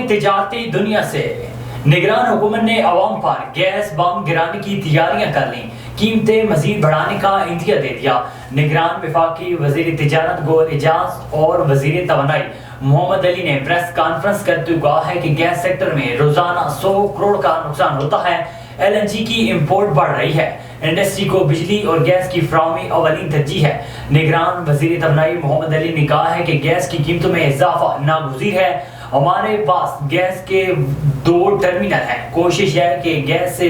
تجارتی دنیا سے نگران حکومت نے عوام پر گیس بم گرانے کی تیاریاں کر لیں، قیمتیں مزید بڑھانے کا عندیہ دے دیا۔ نگران وفاقی وزیر تجارت گول اعجاز اور وزیر توانائی محمد علی نے پریس کانفرنس کرتے ہوئے کہا ہے کہ گیس سیکٹر میں روزانہ 100 کروڑ کا نقصان ہوتا ہے۔ ایل این جی کی امپورٹ بڑھ رہی ہے، انڈسٹری کو بجلی اور گیس کی فراہمی اولین ترجیح ہے۔ نگران وزیر توانائی محمد علی نے کہا ہے کہ گیس کی قیمتوں میں اضافہ ناگزیر ہے۔ ہمارے پاس گیس کے 2 ٹرمینل ہیں، کوشش ہے کہ گیس سے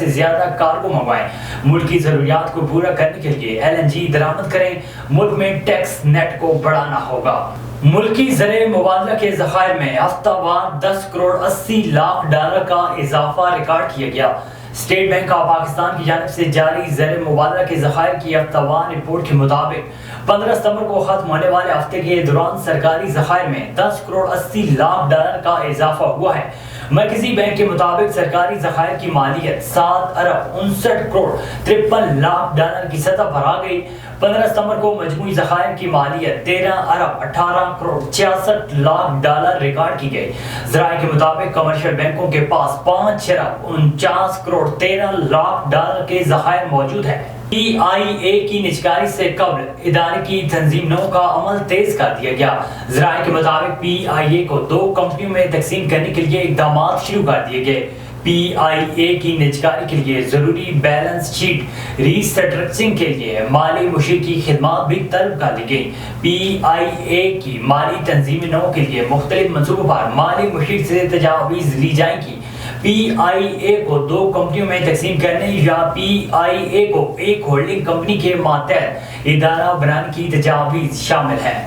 زیادہ کارگو منگوائیں، ملک کی ضروریات کو پورا کرنے کے لیے ایل این جی درآمد کریں، ملک میں ٹیکس نیٹ کو بڑھانا ہوگا۔ ملکی زرعی مبادلہ کے ذخائر میں ہفتہ وار 10 کروڑ 80 لاکھ ڈالر کا اضافہ ریکارڈ کیا گیا۔ اسٹیٹ بینک آف پاکستان کی جانب سے جاری زرعی مبادلہ کے ذخائر کی ہفتہ وار رپورٹ کے مطابق 15 ستمبر کو ختم ہونے والے ہفتے کے دوران سرکاری ذخائر میں 10 کروڑ 80 لاکھ ڈالر کا اضافہ ہوا ہے۔ مرکزی بینک کے مطابق سرکاری ذخائر کی مالیت 7 ارب 59 کروڑ 53 لاکھ ڈالر کی سطح پر آ گئی۔ 15 ستمبر کو مجموعی ذخائر کی مالیت 13 ارب 18 کروڑ 66 لاکھ ڈالر ریکارڈ کی گئی۔ ذرائع کے مطابق کمرشل بینکوں کے پاس 5 ارب 49 کروڑ 13 لاکھ ڈالر کے ذخائر موجود ہیں۔ پی آئی اے کی نجکاری سے قبل ادارے کی تنظیم نو کا عمل تیز کر دیا گیا۔ ذرائع کے مطابق پی آئی اے کو 2 کمپنیوں میں تقسیم کرنے کے لیے اقدامات شروع کر دیے گئے۔ پی آئی اے کی نجکاری کے لیے ضروری بیلنس شیٹ ری اسٹرکچرنگ کے لیے مالی مشیر کی خدمات بھی طلب کر لی گئی۔ پی آئی اے کی مالی تنظیم نو کے لیے مختلف منصوبوں پر مالی مشیر سے تجاویز لی جائیں گی۔ پی آئی اے کو 2 کمپنیوں میں تقسیم کرنے یا پی آئی اے کو ایک ہولڈنگ کمپنی کے ماتحت ادارہ بنانے کی تجاویز شامل ہیں۔